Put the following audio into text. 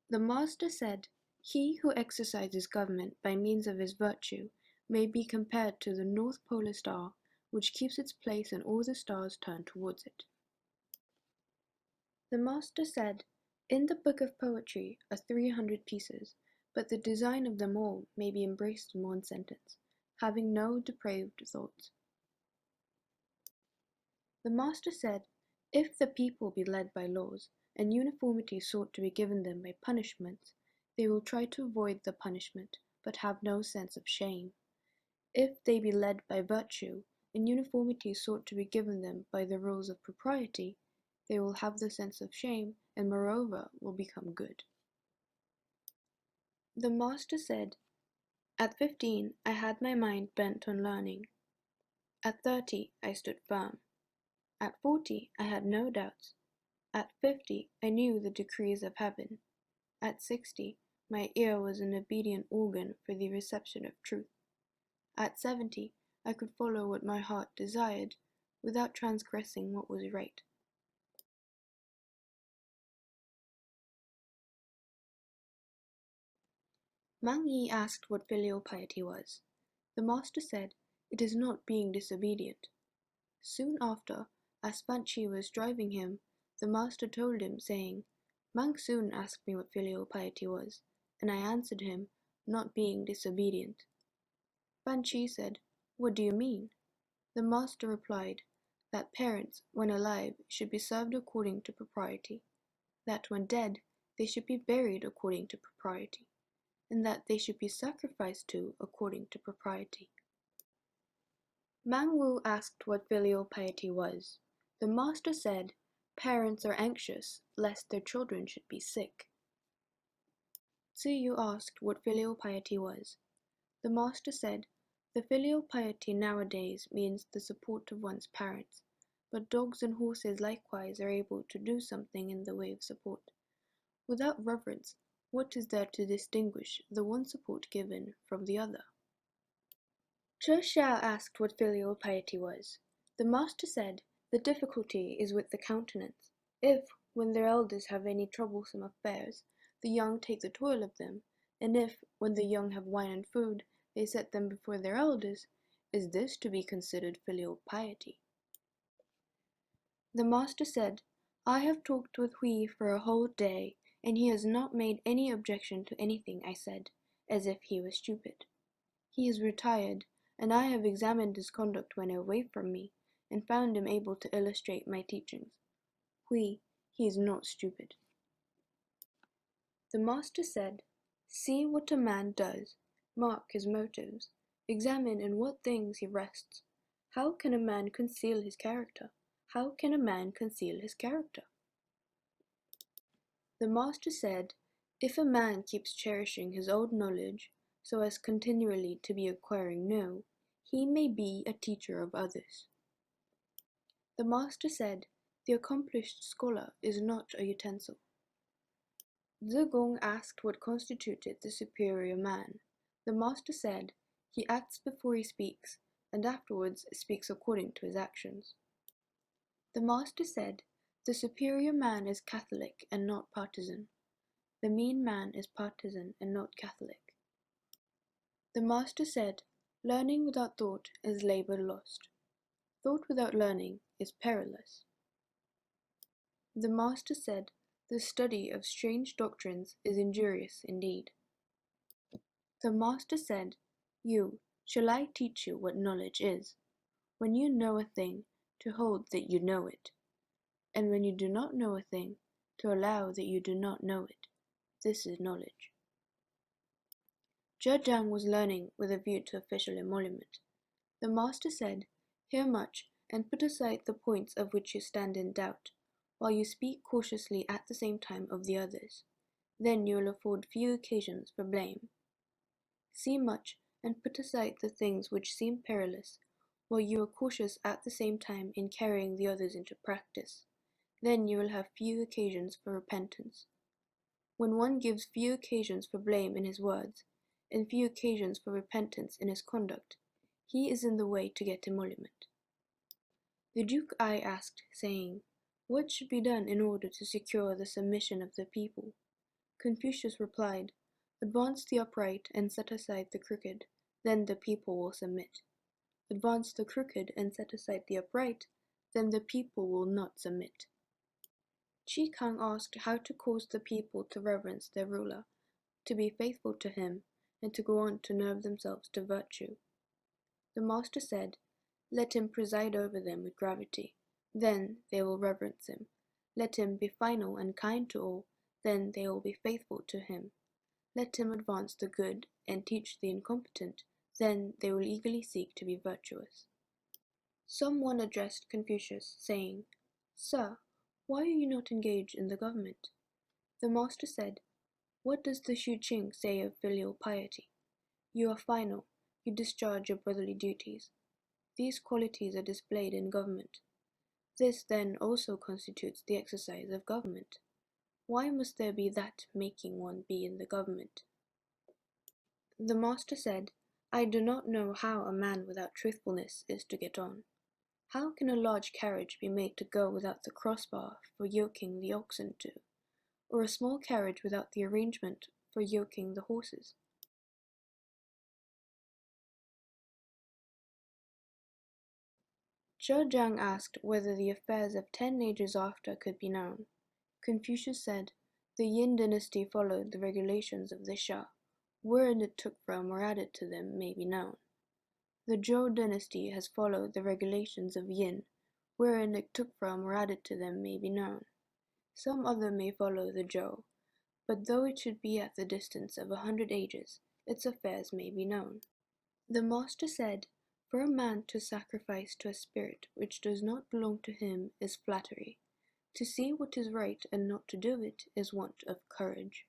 The master said, "He who exercises government by means of his virtue may be compared to the North Polar Star, which keeps its place and all the stars turn towards it." The master said, "In the book of poetry are 300 pieces, but the design of them all may be embraced in one sentence, having no depraved thoughts." The master said, "If the people be led by laws, and uniformity sought to be given them by punishments, they will try to avoid the punishment, but have no sense of shame. If they be led by virtue, and uniformity sought to be given them by the rules of propriety, they will have the sense of shame, and moreover will become good." The master said, "At 15 I had my mind bent on learning. At 30 I stood firm. At 40 I had no doubts. At 50 I knew the decrees of heaven. At 60 my ear was an obedient organ for the reception of truth. At 70 I could follow what my heart desired, without transgressing what was right." Mang Yi asked what filial piety was. The master said, "It is not being disobedient." Soon after, as Fan Chi was driving him, the master told him, saying, "Mang soon asked me what filial piety was, and I answered him, 'Not being disobedient.'" Fan Chi said, "What do you mean?" The master replied, that parents, when alive, should be served according to propriety, that when dead, they should be buried according to propriety, and that they should be sacrificed to according to propriety. Mang Wu asked what filial piety was. The master said, "Parents are anxious lest their children should be sick." Tzu Yu asked what filial piety was. The master said, "The filial piety nowadays means the support of one's parents, but dogs and horses likewise are able to do something in the way of support. Without reverence, what is there to distinguish the one support given from the other?" Che Xiao asked what filial piety was. The master said, "The difficulty is with the countenance. If, when their elders have any troublesome affairs, the young take the toil of them, and if, when the young have wine and food, they set them before their elders, is this to be considered filial piety?" The master said, "I have talked with Hui for a whole day, and he has not made any objection to anything I said, as if he was stupid. He is retired, and I have examined his conduct when away from me, and found him able to illustrate my teachings. Hui, he is not stupid." The master said, "See what a man does, mark his motives, examine in what things he rests. How can a man conceal his character? How can a man conceal his character?" The master said, "If a man keeps cherishing his old knowledge, so as continually to be acquiring new, he may be a teacher of others." The master said, "The accomplished scholar is not a utensil." Tzu Gong asked what constituted the superior man. The master said, "He acts before he speaks, and afterwards speaks according to his actions." The master said, "The superior man is Catholic and not partisan. The mean man is partisan and not Catholic." The master said, "Learning without thought is labor lost. Thought without learning is perilous." The master said, "The study of strange doctrines is injurious indeed." The master said, "You, shall I teach you what knowledge is? When you know a thing, to hold that you know it, and when you do not know a thing, to allow that you do not know it. This is knowledge." Zhejiang was learning with a view to official emolument. The master said, "Hear much, and put aside the points of which you stand in doubt, while you speak cautiously at the same time of the others. Then you will afford few occasions for blame. See much, and put aside the things which seem perilous, while you are cautious at the same time in carrying the others into practice. Then you will have few occasions for repentance. When one gives few occasions for blame in his words, and few occasions for repentance in his conduct, he is in the way to get emolument." The Duke Ai asked, saying, "What should be done in order to secure the submission of the people?" Confucius replied, "Advance the upright and set aside the crooked, then the people will submit. Advance the crooked and set aside the upright, then the people will not submit." Chi Kang asked how to cause the people to reverence their ruler, to be faithful to him, and to go on to nerve themselves to virtue. The master said, "Let him preside over them with gravity, then they will reverence him. Let him be final and kind to all, then they will be faithful to him. Let him advance the good and teach the incompetent, then they will eagerly seek to be virtuous." Someone addressed Confucius, saying, "Sir, why are you not engaged in the government?" The master said, "What does the Shu Ching say of filial piety? You are final, you discharge your brotherly duties. These qualities are displayed in government. This then also constitutes the exercise of government. Why must there be that making one be in the government?" The master said, "I do not know how a man without truthfulness is to get on. How can a large carriage be made to go without the crossbar for yoking the oxen to, or a small carriage without the arrangement for yoking the horses?" Zhejiang asked whether the affairs of 10 ages after could be known. Confucius said, "The Yin dynasty followed the regulations of the Shah. Wherein it took from or added to them may be known. The Zhou dynasty has followed the regulations of Yin. Wherein it took from or added to them may be known. Some other may follow the Zhou, but though it should be at the distance of 100 ages, its affairs may be known." The master said, "For a man to sacrifice to a spirit which does not belong to him is flattery. To see what is right and not to do it is want of courage."